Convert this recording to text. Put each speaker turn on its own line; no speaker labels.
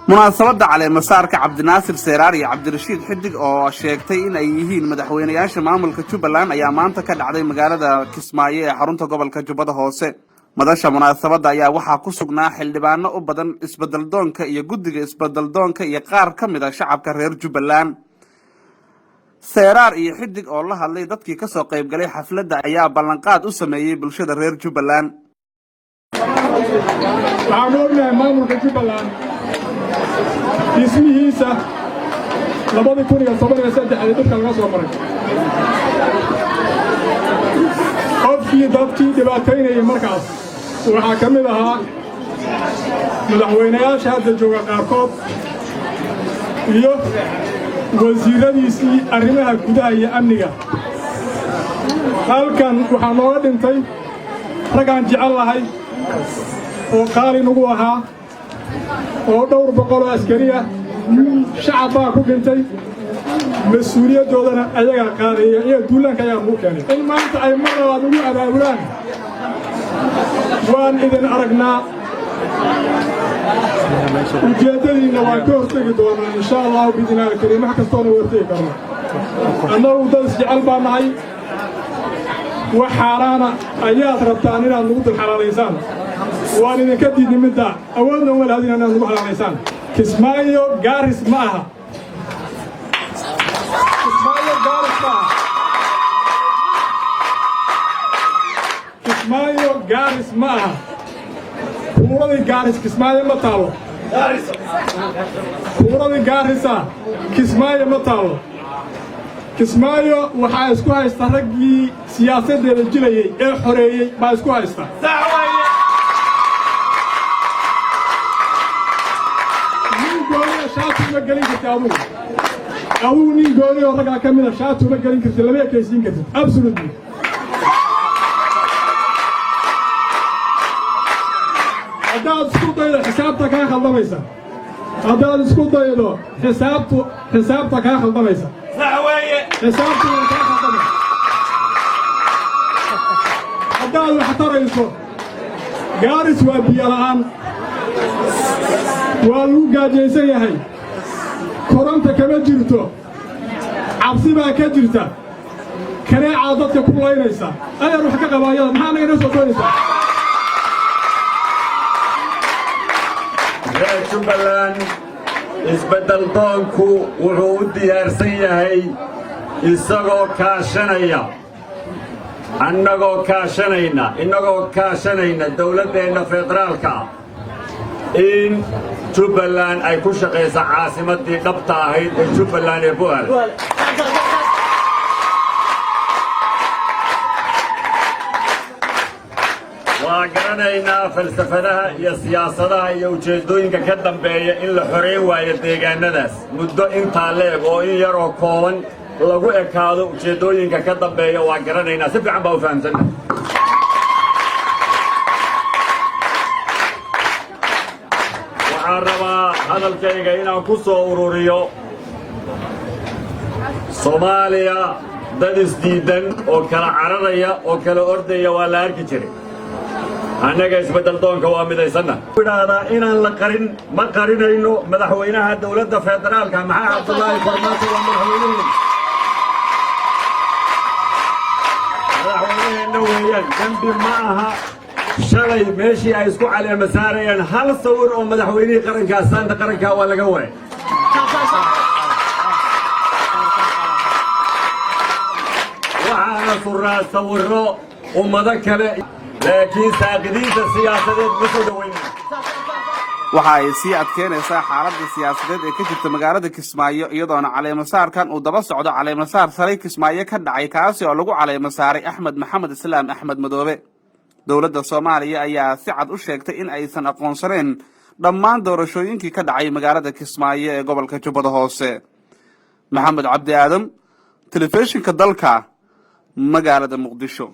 munaasabada caleemasaarka cabdinaasir seeraar iyo cabdirashiid xidig oo sheegtay in ay yihiin madaxweynayaasha maamulka Jubbaland ayaa maanta ka dhacday magaalada Kismaayo ee xarunta gobolka Jubbada Hoose. madasha munaasabada ayaa waxaa ku sugnaa xildhibaano u badan isbedel doonka iyo guddiga isbedel doonka iyo qaar ka mid ah shacabka reer Jubbaland. seeraar iyo xidig oo la hadlay dadkii ka soo qayb galay xafladda ayaa ballanqaad u sameeyay bulshada reer Jubbaland.
maamulka Jubbaland ismihiisa 2013 dadka laga soo maray qofkii dadkii dhibaataynayay markaas waxaa ka mid ahaa madaxweynayaasha hadda jooga qaarkood iyo wasiiradiisii arrimaha gudaha iyo amniga. halkan waxaa nooga dhintay ragaan jecel lahay oo qaali nagu ahaa oo dhowr boqol oo askari ah shacab baa ku dhintay mas-uuliyadoodana ayagaa qaadaya iyo duulaanka ayaa lagu keenay in maanta ay mar labaad ugu abaabulaan waan idin aragnaa ujeeddadiinna waan ka hortegi doonaa insha allahu biidnillaahi alkariim wax kastoona hortegi karno annagu dad isjecel baa nahay wax xaaraana ayaad rabtaan inaad nagu dul xalaalaysaan waan idinka diidni midda awoodna uma lahadin inaad nagu xalaalaysaan. Kismaayo gaaris ma aha. Kismaayo gaaris ma aha. Kismaayo gaaris ma aha. Kuuradii gaaris Kismaayo ma taalo. Kuuradii gaarisa Kismaayo ma taalo. Kismaayo waxaa isku haysta raggii siyaasadeeda jilayay ee xoreeyay baa isku haysta. أو نين قولي ورقع كاملة شاتو مقالين كرتي لما يكيسين كرتي absolutely. هذا سكوت ضيلو حسابتك آخر ضميسا هذا سكوت ضيلو حسابتك آخر ضميسا حسابتك آخر ضميسا هذا الحطر يسو قارس وابي الآن والو قاجيسان يحي كورانتا كما جرتو عبسي بaa ka jirta kareeca dadka ku leeynaysa ayaa wax ka qabaayada maxaa naga soo doonaysa
Jubbaland isbedel doonku wuxuu u diyaarsan yahay isagoo kaashanaya inagoo kaashanayna dawladdeena federaalka in Jubbaland ay ku shaqeyso caasimadii dhabta ahayd ee Jubbaland ee Bu'aal. waa garanaynaa falsafadaha iyo siyaasadaha iyo ujeedooyinka ka dambeeya in la xoreyn waayo deegaanadaas muddo intaa leeg oo in yaroo kooban lagu ekaado ujeedooyinka ka dambeeya waa garanaynaa si fiican baa u fahamsannahay. waxaan rabaa hadalkayga inaan ku soo ururiyo Soomaaliya dad isdiidan oo kala cararaya oo kala ordaya waa la arki jiray annaga isbedel doonka waa midaysanna idhaahdaa inaan la qarin ma qarinayno madaxweynaha dawladda federaalka maxaa Cabdullaahi Farmaajo waa madaxweynaheenna weeyaan dambi ma aha shalay meeshii ay isku caleema saarayaan hal sawir oo madaxweynihii qarankaas saanta qaranka waa laga waayay waxaana suraa sawirro ummado kale laakiin saaqidiinta siyaasadeed ma soo dhaweyn
waxa ay sii adkeynaysaa xaaladda siyaasadeed ee ka jirta magaalada Kismaayo iyadoona caleemasaarkan uu daba socdo caleemasaar saray Kismaayo ka dhacay kaasi oo lagu caleemasaaray Axmed Maxamed Islaam Axmed Madoobe. dawladda Soomaaliya ayaa si cad u sheegtay in aysan aqoonsaneen dhammaan doorashooyinkii ka dhacay magaalada Kismaayo ee gobolka Jubbada Hoose. Maxamed Cabdi Aadam, telefishinka dalka, magaalada Muqdisho.